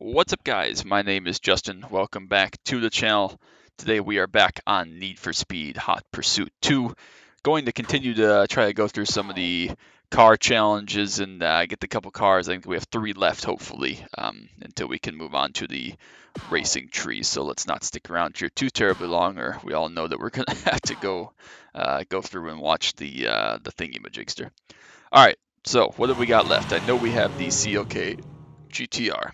What's up, guys? My name is Justin. Welcome back to the channel. Today we are back on Need for Speed Hot Pursuit 2. Going to continue to try to go through some of the car challenges and get the couple cars. I think we have 3 left, hopefully, until we can move on to the racing tree. So let's not stick around here too terribly long, or we all know that we're gonna have to go through and watch the thingy-majigster. All right. So what have we got left? I know we have the CLK GTR.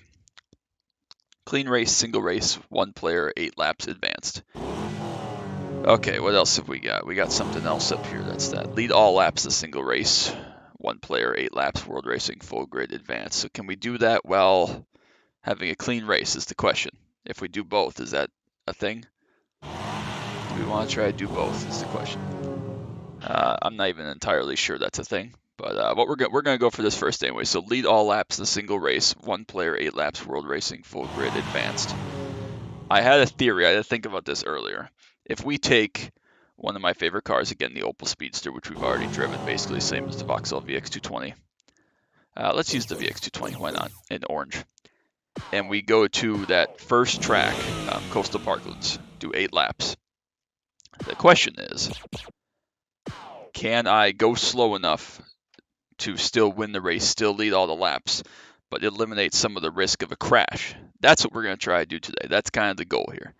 Clean race, single race, 1 player, 8 laps advanced. Okay, what else have we got? We got something else up here. That's that. Lead all laps the single race, 1 player, 8 laps, world racing, full grid advanced. So can we do that while having a clean race is the question. If we do both, is that a thing? Do we want to try to do both is the question. I'm not even entirely sure that's a thing. But we're gonna go for this first anyway. So lead all laps the single race, 1 player, 8 laps, world racing, full grid advanced. I had a theory. I had to think about this earlier. If we take one of my favorite cars, again, the Opel Speedster, which we've already driven, basically the same as the Vauxhall VX220. Let's use the VX220, why not, in orange. And we go to that first track, Coastal Parklands, do 8 laps. The question is, can I go slow enough to still win the race, still lead all the laps, but eliminate some of the risk of a crash? That's what we're going to try to do today. That's kind of the goal here.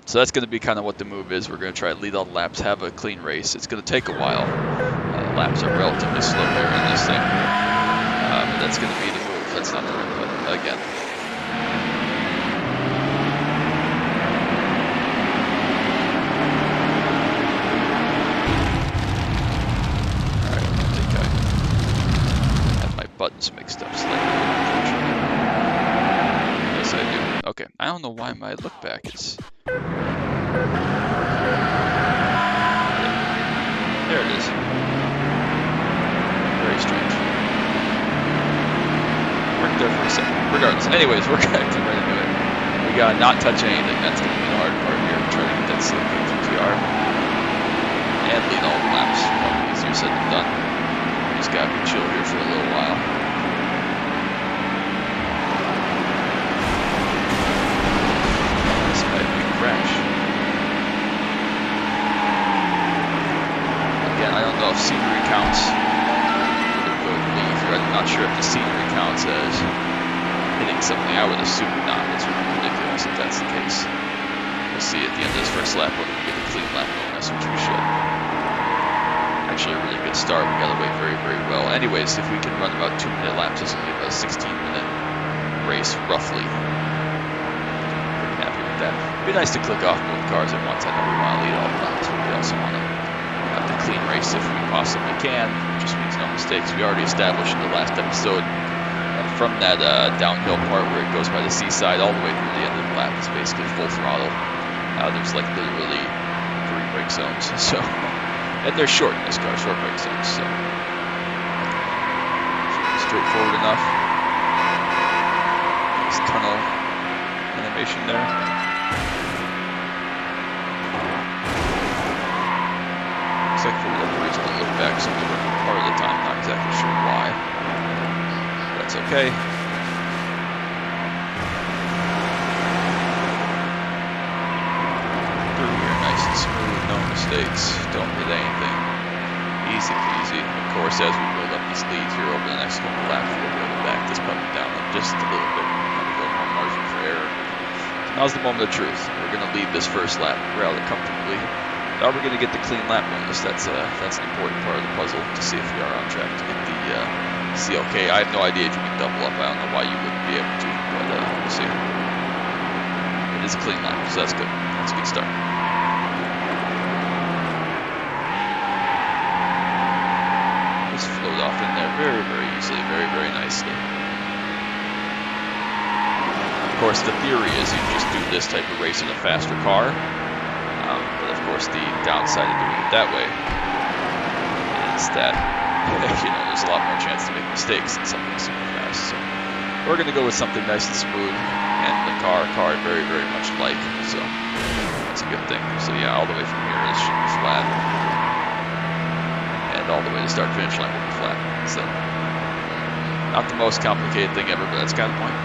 So that's going to be kind of what the move is. We're going to try to lead all the laps, have a clean race. It's going to take a while. Laps are relatively slow here in this thing. But that's going to be the move. That's not the input again. Alright, I think I have my buttons mixed up slightly. Yes, I do. Okay, I don't know why my look back is... There it is. Very strange. Worked there for a second. Regardless. Anyways, we're actually right into it. We gotta not touch anything. That's gonna be the hard part here. Try to get that CLK GTR. And lead all the laps. Probably easier said than done. We just gotta be chill here for a little while. This might be a crash. Again, I don't know if scenery counts. I'm not sure if the scenery counts as hitting something. I would assume not. It's really ridiculous if that's the case. We'll see at the end of this first lap whether we get a clean lap bonus, which we should. Actually, a really good start. We got away very, very well. Anyways, if we can run about 2-minute laps, this will be about a 16-minute race, roughly. Pretty happy with that. It'd be nice to click off both cars at once. I know we want to lead all the laps, but we also want to have the clean race if we possibly can. Just means no mistakes. We already established in the last episode that from that downhill part where it goes by the seaside all the way through the end of the lap, it's basically full throttle. There's like literally 3 brake zones. So, and they're short in this car, short brake zones. So, straightforward enough. Nice tunnel animation there. Looks like for whatever reason it looked back some part of the time, not exactly sure why. That's okay. Through here nice and smooth, no mistakes, don't hit anything. Easy peasy. Of course, as we build up these leads here over the next couple laps, we'll be able to back this puppy down just a little bit, have a little more margin for error. So now's the moment of truth. We're going to lead this first lap rather comfortably. Are we going to get the clean lap bonus? That's an important part of the puzzle to see if we are on track to get the CLK. I have no idea if you can double up. I don't know why you wouldn't be able to, but we'll see. It is a clean lap, so that's good. That's a good start. Just float off in there very, very easily, very, very nicely. Of course, the theory is you just do this type of race in a faster car. But of course, the downside of doing it that way is that there's a lot more chance to make mistakes in something super fast. So we're going to go with something nice and smooth, and the car I very, very much like. So that's a good thing. So yeah, all the way from here, this should be flat, and all the way to start finish line will be flat. So not the most complicated thing ever, but that's kind of the point.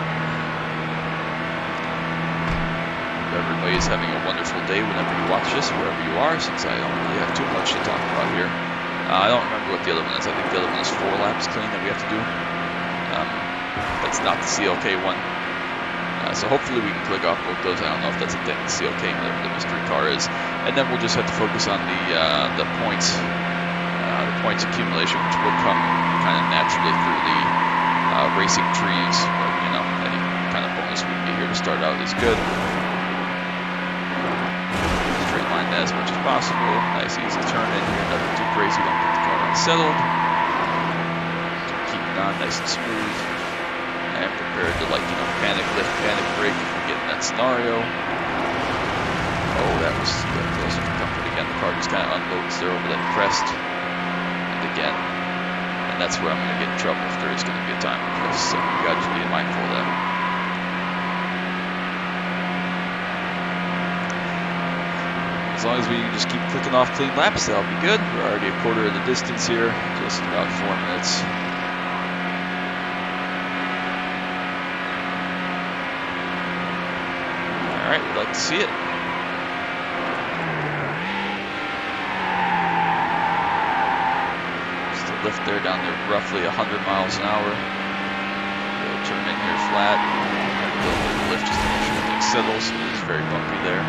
everybody is having a wonderful day whenever you watch this, wherever you are, since I don't really have too much to talk about here. I don't remember what the other one is. I think the other one is 4 laps clean that we have to do. That's not the CLK one. So hopefully we can click off both those. I don't know if that's a thing, the CLK, whatever the mystery car is. And then we'll just have to focus on the points accumulation, which will come kind of naturally through the racing trees. But, you know, any kind of bonus we can get here to start out is good. Straight line that as much as possible. Nice easy turn in here, nothing too crazy, don't get the car unsettled. Keep it on nice and smooth. And prepared to, like, you know, panic lift, panic brake if we get in that scenario. Oh, that was closer for comfort again. The car just kind of unloads there over that crest. Again, and that's where I'm going to get in trouble if there is going to be a time like this, so you got to be mindful of that. As long as we can just keep clicking off clean laps, that'll be good. We're already a quarter of the distance here, just about 4 minutes. Alright, we'd like to see it. Lift there down to roughly 100 miles an hour. We'll turn in here flat. A little bit of lift just to make sure everything settles. It's very bumpy there.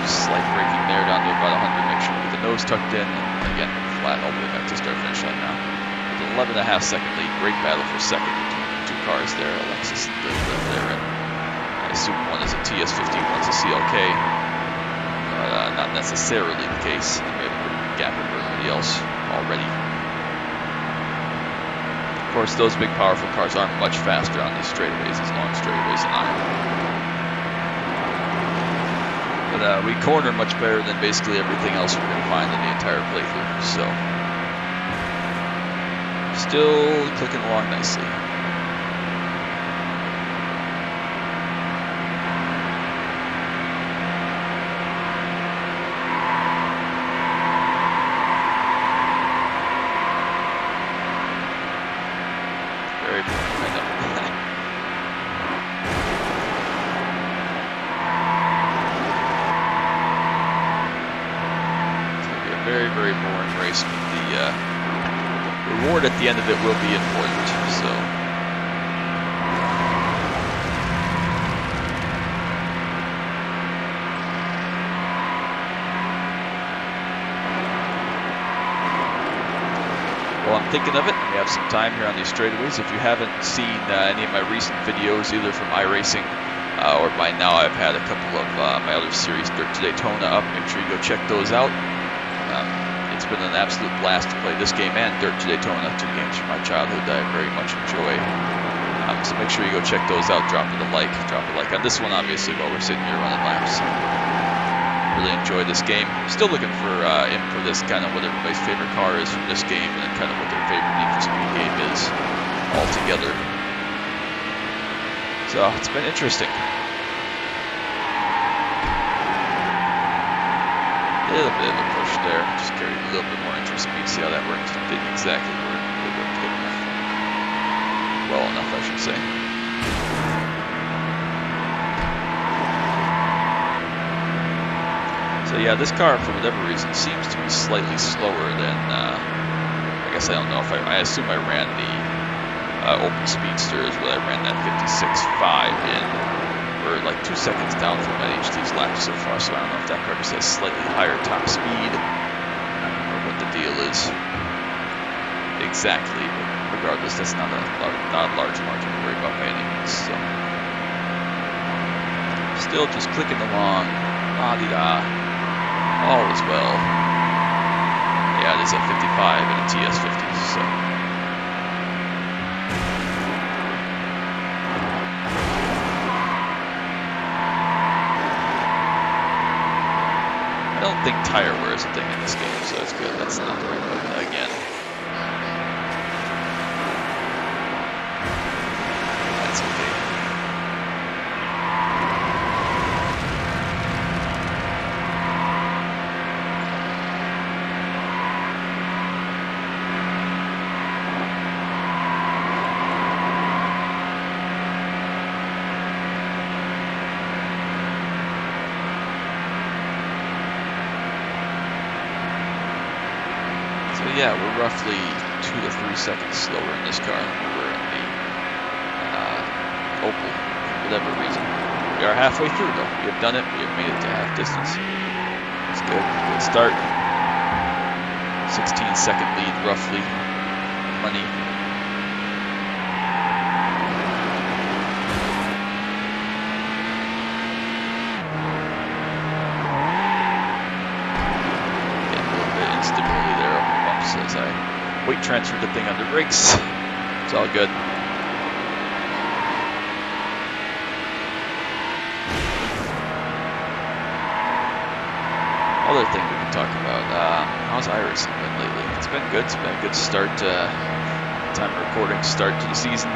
Just slight braking there down to about 100. Make sure we get the nose tucked in. And again, flat all the way back to start finish line now. With 11.5 second lead. Great battle for second between the 2 cars there. Alexis and Dylan there. And I assume one is a TS15, one's a CLK. Not necessarily the case. We have a pretty big gap over everybody else already. Of course, those big powerful cars aren't much faster on these straightaways, as long straightaways than I am. But we corner much better than basically everything else we're going to find in the entire playthrough. So, still clicking along nicely. Very boring race, but the reward at the end of it will be important. So, well, I'm thinking of it. We have some time here on these straightaways. If you haven't seen any of my recent videos, either from iRacing or by now, I've had a couple of my other series, Dirt to Daytona, up. Make sure you go check those out. It's been an absolute blast to play this game and Dirt to Daytona, 2 games from my childhood that I very much enjoy. So make sure you go check those out. Drop a like on this one, obviously, while we're sitting here running laps. Really enjoy this game. Still looking for input as kind of what everybody's favorite car is from this game, and then kind of what their favorite Need for Speed game is altogether. So it's been interesting. A little bit of a push there, just carried a little bit more interest speed, see how that worked. Didn't exactly work, but it worked good enough. Well enough, I should say. So yeah, this car, for whatever reason, seems to be slightly slower than, I guess I don't know if I assume I ran the Open Speedster is what I ran that 56.5 in. We're like 2 seconds down from NHT's lap so far, so I don't know if that car just has slightly higher top speed or what the deal is exactly. But regardless, that's not a large margin to worry about by any means. So, still just clicking along, la-di-da, all is well. Yeah, it is a 55 and a TS50, so. I don't think tire wear is a thing in this game, so it's good. That's not the right button again. That's okay. yeah, we're roughly 2 to 3 seconds slower in this car than we were in the Opel, for whatever reason. We are halfway through though. We have done it. We have made it to half distance. It's good. Good start. 16-second lead roughly. Plenty. Getting a little bit of instability there on the bumps as I weight transferred the thing under brakes. It's all good. Other thing we can talk about, how's iRacing been lately? It's been good. It's been a good start, time of recording, start to the season.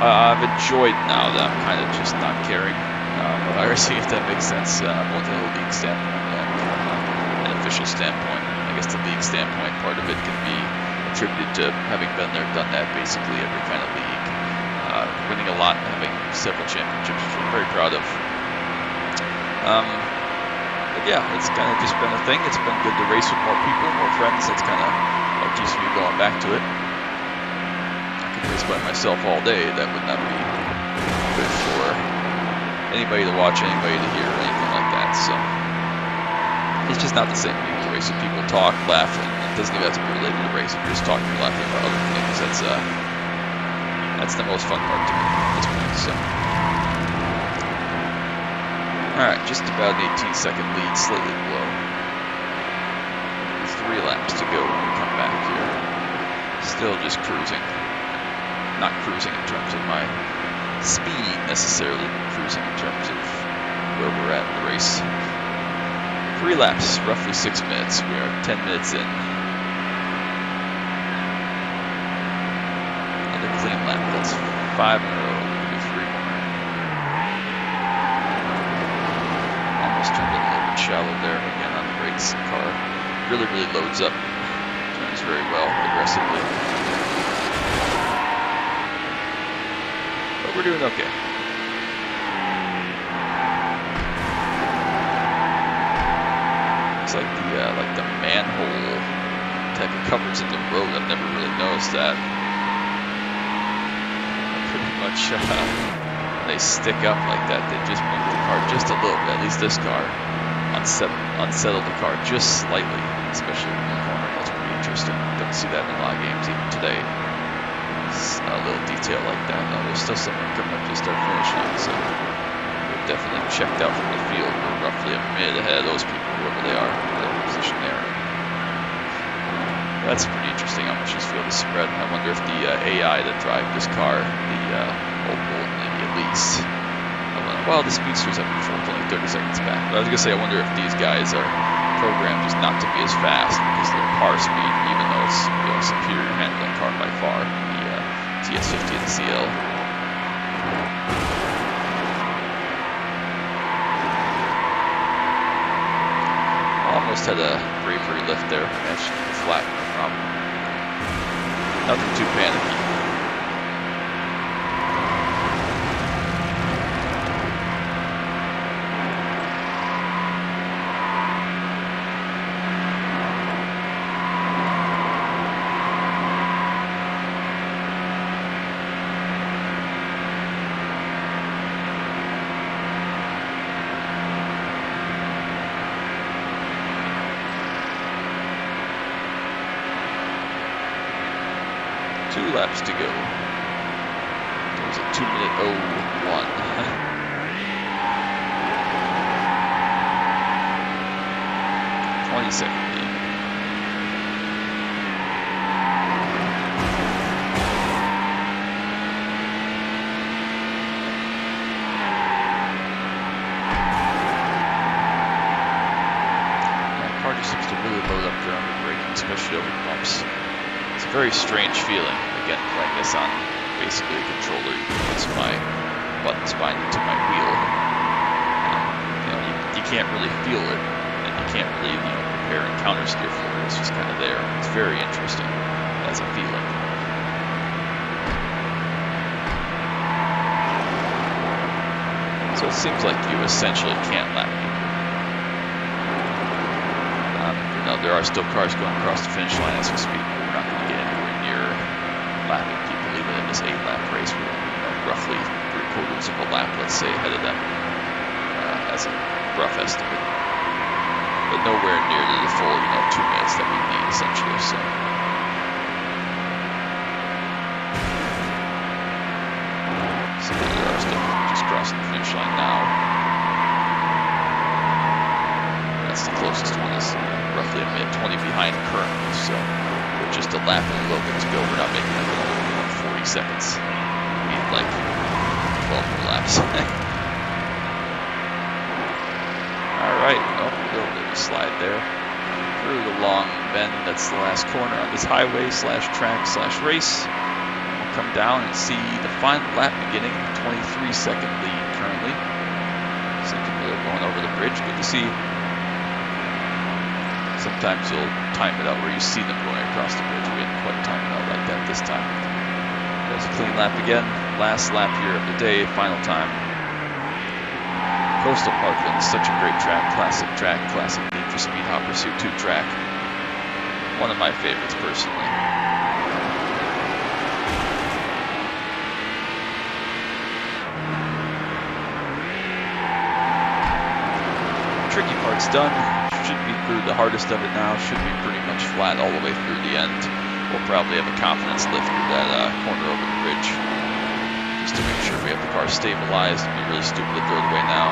I've enjoyed now that I'm kind of just not caring about iRacing, if that makes sense, both in a league standpoint and an official standpoint. I guess the league standpoint part of it can be attributed to having been there, done that, basically every kind of league, winning a lot and having several championships, which I'm very proud of. But yeah, it's kind of just been a thing. It's been good to race with more people, more friends. That's kind of what keeps me going back to it. I could race by myself all day. That would not be good for anybody to watch, anybody to hear, or anything like that. So it's just not the same when you can race with people, talk, laugh, and it doesn't even have to be related to racing. You're just talking and laughing about other things. That's the most fun part to me at this point. So. Alright, just about an 18-second lead, slightly below. 3 laps to go when we come back here. Still just cruising. Not cruising in terms of my speed necessarily, but cruising in terms of where we're at in the race. 3 laps, roughly 6 minutes. We are 10 minutes in. And a clean lap. That's 5 in a row. We'll do 3 more. Turned in a little bit shallow there again on the brakes. The car really loads up, turns very well aggressively, but we're doing okay. It's like the manhole type of covers in the road. I've never really noticed that. Pretty much when they stick up like that, they just move the car just a little bit. At least this car unsettle the car just slightly, especially in the corner. That's pretty interesting. Don't see that in a lot of games even today. It's a little detail like that. No, there's still someone coming up to start finishing, so we're definitely checked out from the field. We're roughly a minute ahead of those people, whoever they are, whatever position they are in. That's pretty interesting how much this field is spread. I wonder if the AI that drive this car, the Opel and the Elise, well, the Speedster's up before, it's only 30 seconds back. But I was going to say, I wonder if these guys are programmed just not to be as fast because their car speed, even though it's superior handling car by far, the TS50 and the CL. Almost had a bravery lift there. Managed to keep it flat, no problem. Nothing too panicky. Laps to go. There's a 2-minute 01. 20-second lead. That car just seems to really load up there under braking, especially over the bumps. It's a very strange feeling. Again, playing this on basically a controller, you can put my buttons bind into my wheel. You can't really feel it, and you can't really prepare and counter steer for it. It's just kind of there. It's very interesting as a feeling. So it seems like you essentially can't lap people. there are still cars going across the finish line as we speak. We're not going to get anywhere near lapping people even in this 8-lap race. We're roughly 3/4 of a lap, let's say, ahead of them as a rough estimate. But nowhere near to the full, 2 minutes that we need, essentially. So there are still just crossing the finish line now. That's the closest one, is roughly a minute 20 behind currently. So we're just a lap and a little bit to go. We're not making like another 40 seconds. We need like 12 more laps. Alright, a little bit of a slide there. Through the long bend, that's the last corner on this highway / track/race. We'll come down and see the final lap beginning. 23-second lead currently. Some people are going over the bridge. Good to see. Sometimes you'll time it out where you see them going across the bridge. We didn't quite time it out like that this time. There's a clean lap again. Last lap here of the day, final time. Coastal Parkland is such a great track, classic Need for Speed Hot Pursuit 2 track. One of my favorites personally. Tricky part's done. Should be through the hardest of it now. Should be pretty much flat all the way through the end. We'll probably have a confidence lift through that corner over the bridge, just to make sure we have the car stabilized. It'd be really stupid to throw it away now.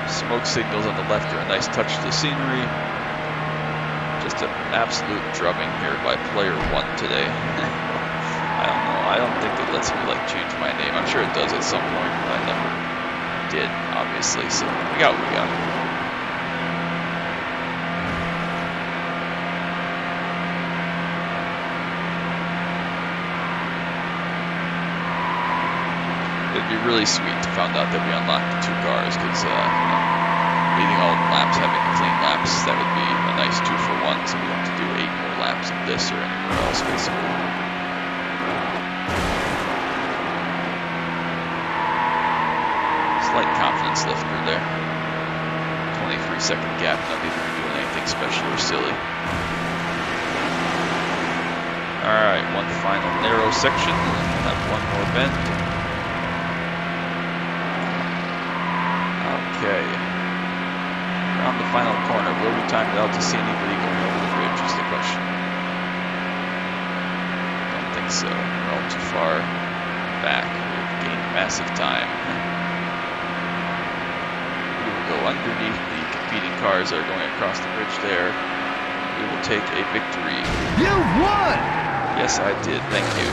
Smoke signals on the left are a nice touch to the scenery. Just an absolute drubbing here by player 1 today. I don't know. I don't think it lets me change my name. I'm sure it does at some point, but I never did, obviously. So we got what we got. It'd be really sweet to find out that we unlocked the 2 cars, because leading all the laps, having the clean laps, that would be a nice 2-for-1, so we don't have to do 8 more laps of this or anywhere else, basically. Slight confidence lift through there. 23-second gap, not even doing anything special or silly. Alright, one final narrow section, and then we'll have one more bend. Okay. Around the final corner, will we time it out to see anybody going over the bridge is the question. Don't think so. We're all too far back. We've gained massive time. We will go underneath the competing cars that are going across the bridge there. We will take a victory. You won! Yes, I did. Thank you.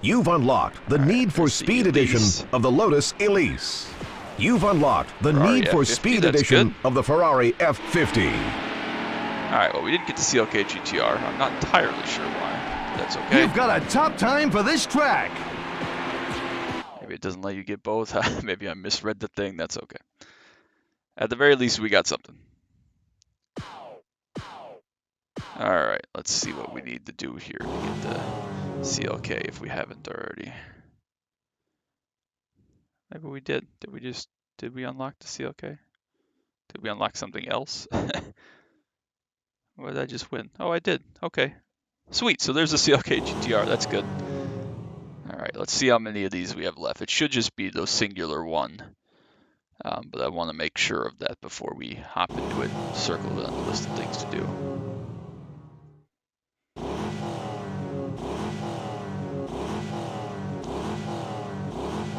You've unlocked the Need for Speed edition of the Lotus Elise. You've unlocked the Ferrari Need for F50, Speed that's edition good. of the Ferrari F50. Alright, well, we didn't get the CLK GTR. I'm not entirely sure why. But that's okay. You've got a top time for this track. Maybe it doesn't let you get both. Maybe I misread the thing. That's okay. At the very least, we got something. Alright, let's see what we need to do here to get the CLK if we haven't already. Maybe we did. Did we unlock the CLK? Did we unlock something else? What did I just win? Oh, I did. Okay. Sweet, so there's the CLK GTR. That's good. Alright, let's see how many of these we have left. It should just be those singular one. But I want to make sure of that before we hop into it and circle it on the list of things to do.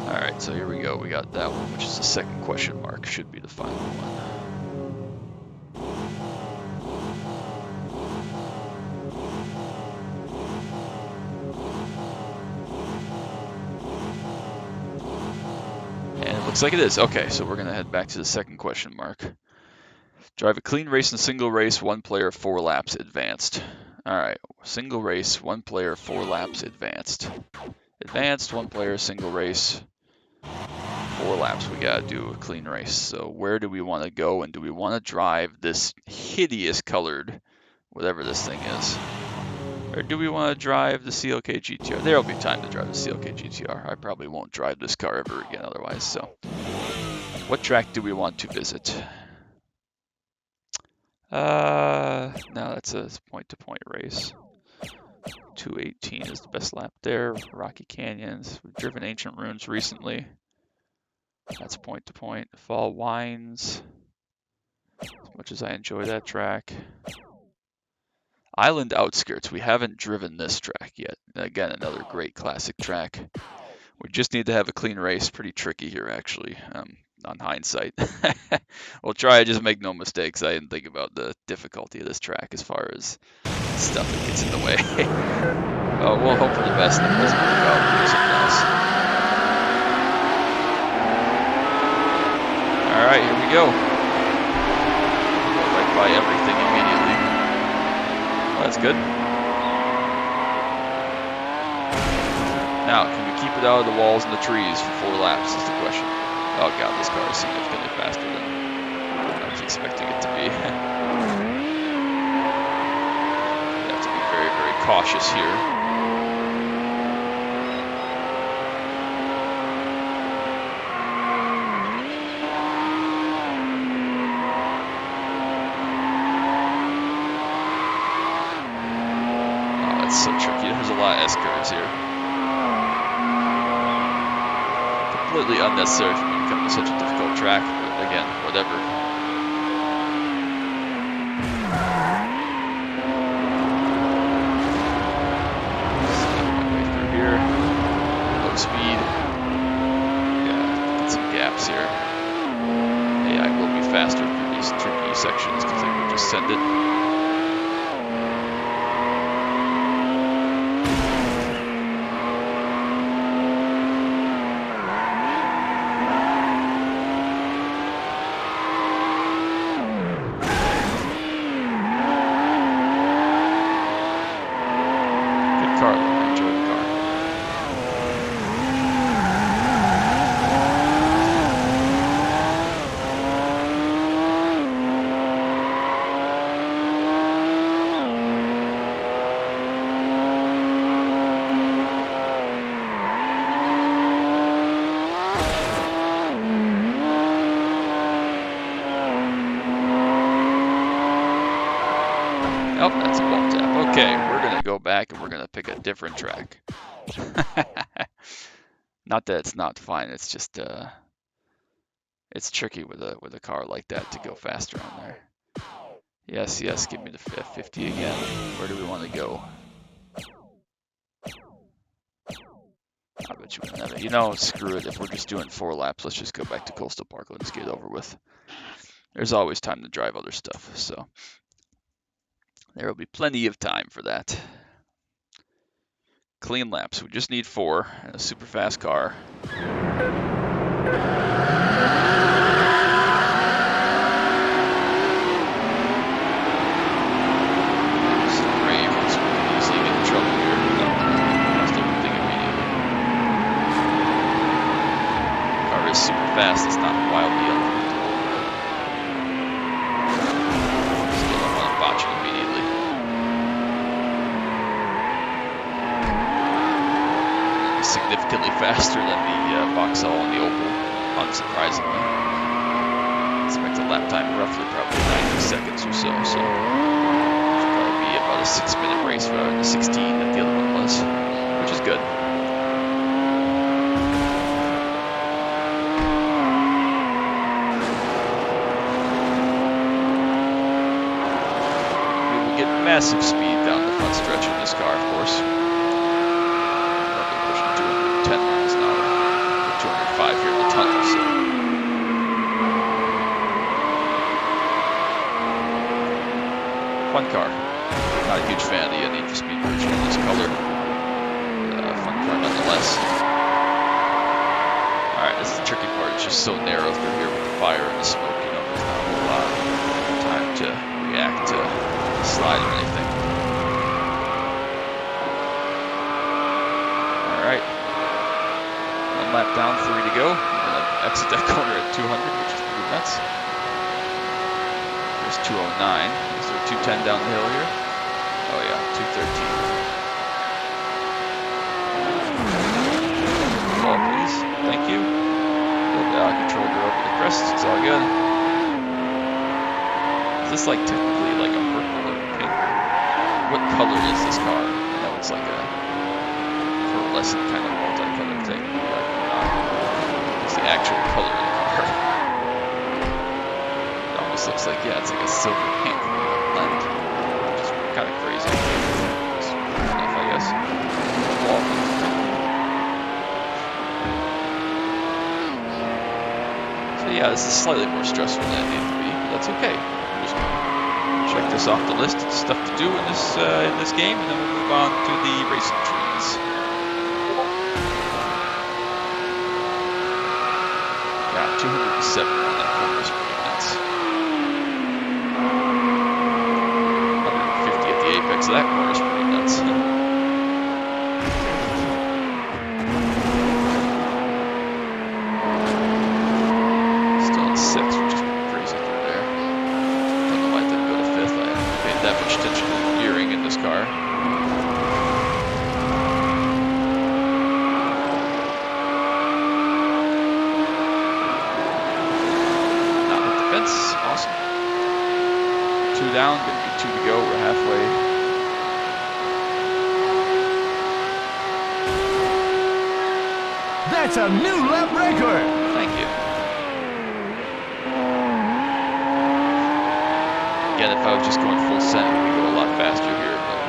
Alright, so here we go. We got that one, which is the second question mark. Should be the final one. And it looks like it is. Okay, so we're going to head back to the second question mark. Drive a clean race and single race, 1 player, 4 laps, advanced. Alright, single race, 1 player, 4 laps, advanced. Advanced, 1 player, single race, 4 laps. We gotta do a clean race. So where do we want to go, and do we want to drive this hideous colored, whatever this thing is? Or do we want to drive the CLK GTR? There'll be time to drive the CLK GTR. I probably won't drive this car ever again otherwise, so What track do we want to visit? No, that's a point-to-point race. 2:18 is the best lap there. Rocky Canyons. We've driven Ancient Ruins recently. That's point-to-point. Fall Wines. As much as I enjoy that track. Island Outskirts. We haven't driven this track yet. Again, another great classic track. We just need to have a clean race. Pretty tricky here, actually, on hindsight. We'll try, just make no mistakes. I didn't think about the difficulty of this track as far as stuff that gets in the way. We'll hope for the best and it doesn't work out. We'll do something else. All right, here we go. Go right by everything immediately. Oh, that's good. Now, can we keep it out of the walls and the trees for 4 laps is the question. Oh god, this car is significantly faster than I was expecting it to be. You have to be very, very cautious here. Oh, that's so tricky. There's a lot of S-curves here. Completely unnecessary for me to come to such a difficult track, but again, whatever. Sneak my way through here. Low speed. Yeah, get some gaps here. Hey, I will be faster through these tricky sections because they will just send it. Oh, that's a ball tap. Okay, we're going to go back and we're going to pick a different track. Not that it's not fine, it's just it's tricky with a car like that to go faster on there. Yes, yes, give me the F50 again. Where do we want to go? I bet you wouldn't have it. You know, screw it. If we're just doing 4 laps, let's just go back to Coastal Parklands, get it over with. There's always time to drive other stuff, so there will be plenty of time for that. Clean laps. We just need 4 and a super fast car. Super fast, it's not wildly unpredictable. Still don't want to botch it immediately. Significantly faster than the Vauxhall and the Opel, unsurprisingly. Expect a lap time roughly probably 90 seconds or so, so it should probably be about a 6-minute race rather than the 16 that the other one was, which is good. Massive speed down the front stretch in this car, of course. Probably pushing 210 miles an hour, 205 here in the tunnel, so. Fun car. Not a huge fan of the Need for Speed version in this color. Fun car nonetheless. Alright, this is the tricky part. It's just so narrow through here with the fire and the smoke, you know, there's not a whole lot of time to react to slide or anything. Alright. 1 lap down, 3 to go. We're going to exit that corner at 200, which is pretty nuts. There's 209. Is there 210 down the hill here? Oh yeah, 213. Ball, please. Thank you. A little bit out of control, girl. over the crest. It's all good. Is this like technically like a purple or pink? What color is this car? I know it's like a pearlescent kind of multicolor thing. But it's the actual color of the car. It almost looks like, yeah, it's like a silver pink blend. Which is kind of crazy. It's enough, I guess. Wall. So yeah, this is slightly more stressful than it needs to be, but that's okay. Just check this off the list. It's stuff to do in this game, and then we'll move on to the racing trees. Yeah, 207 on that corner is pretty nuts. 150 at the apex of that corner is pretty nuts. Still at 6, which is pretty crazy through there. Don't know why it didn't go to 5th. I haven't paid that much attention to the gearing in this car. Awesome. 2 down, gonna be 2 to go. We're halfway. That's a new lap record. Thank you. Again, if I was just going full send, we'd go a lot faster here, but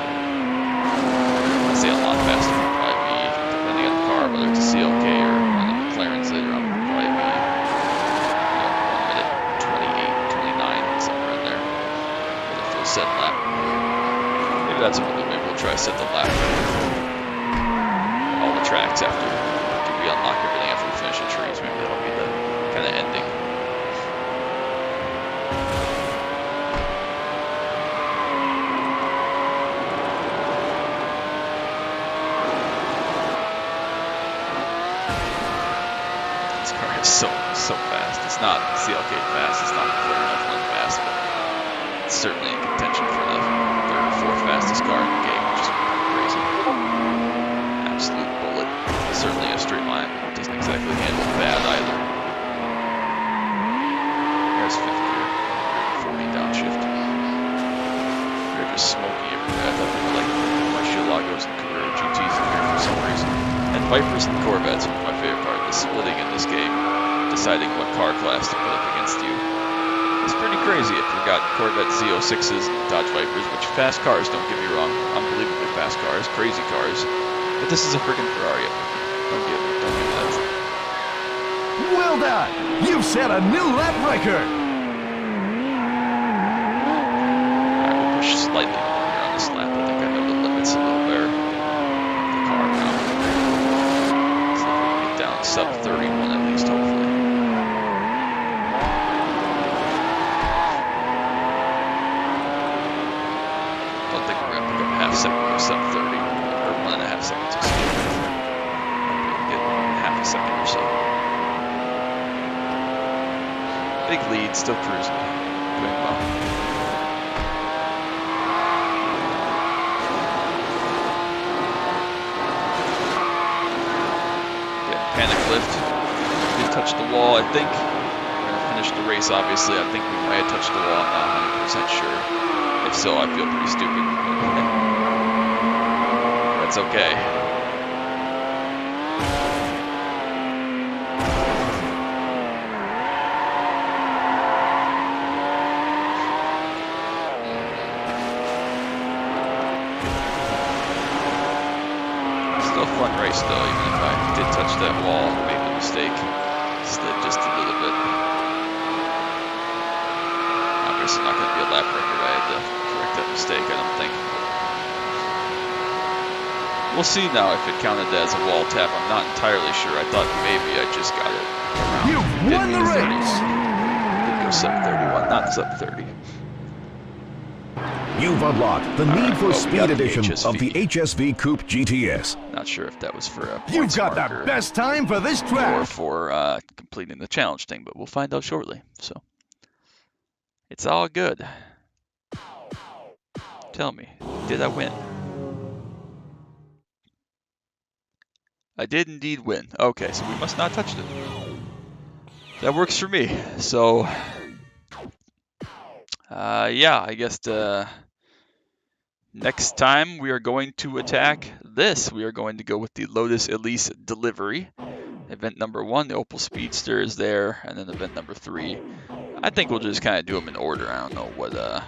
I say a lot faster. It'd probably be, depending on the car, whether it's a CLK or one of the McLarens later on, would probably be 1 minute 28, 29, somewhere in there with a full set lap. Maybe that's what we'll do. Maybe we'll try to set the lap all the tracks after we unlock everything after we finish the trees. Maybe that'll be the kind of ending. This car is so fast. It's not CLK fast. It's not McLaren F1 fast, but it's certainly in contention for the 3rd or 4th fastest car in the game, which is crazy. Absolute bullet. Certainly a straight line. It doesn't exactly handle bad either. There's 5th gear. 40 downshift. We're just smoking everywhere. I thought they were like Murcielagos and Carrera GTs in here for some reason. And Vipers and Corvettes were my favorite part. The splitting in this game, deciding what car class to put up against you. It's pretty crazy if you've got Corvette Z06s and Dodge Vipers, which fast cars, don't get me wrong. Unbelievably fast cars, crazy cars. But this is a freaking Ferrari. Don't give me that. Well done. You've set a new lap record. I will push slightly more here on this lap. I think I know the limits a little better. The car now. So we can get down sub 31 at least, hopefully. Don't think we're going to pick up half second or sub 30. Or 1.5 seconds, excuse me. Half a second or so. Big lead, still cruising. Doing well. Yeah, panic lift. Did touch the wall, I think. We're gonna finish the race, obviously. I think we might have touched the wall, I'm not 100% sure. If so, I feel pretty stupid. That's okay. Fun race though, even if I did touch that wall, made a mistake, slid just a little bit. Obviously not going to be a lap record, I had to correct that mistake, I don't think. We'll see now if it counted as a wall tap, I'm not entirely sure, I thought maybe I just got it around. You've won the race! Did go sub 31, not sub 30. You've unlocked the Need for Speed the edition HSV. of the HSV Coupe GTS. Not sure if that was for a You've got the best time for this or track. for completing the challenge thing, but we'll find out shortly. So it's all good. Tell me, did I win? I did indeed win. Okay, so we must not touch it. that works for me. So, yeah, I guess next time we are going to attack this. We are going to go with the Lotus Elise Delivery. Event number 1, the Opel Speedster is there, and then event number 3. I think we'll just kind of do them in order. I don't know what the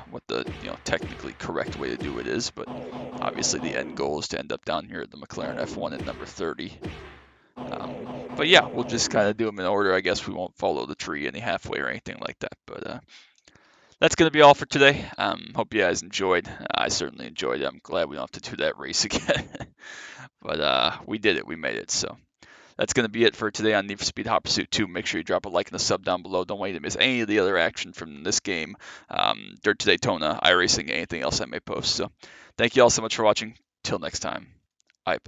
technically correct way to do it is, but obviously the end goal is to end up down here at the McLaren F1 at number 30. But yeah, we'll just kind of do them in order. I guess we won't follow the tree any halfway or anything like that. But that's going to be all for today. Hope you guys enjoyed. I certainly enjoyed it. I'm glad we don't have to do that race again. But we did it. We made it. So that's going to be it for today on Need for Speed Hot Pursuit 2. Make sure you drop a like and a sub down below. Don't wait to miss any of the other action from this game, Dirt to Daytona, iRacing, anything else I may post. So thank you all so much for watching. Till next time. Bye.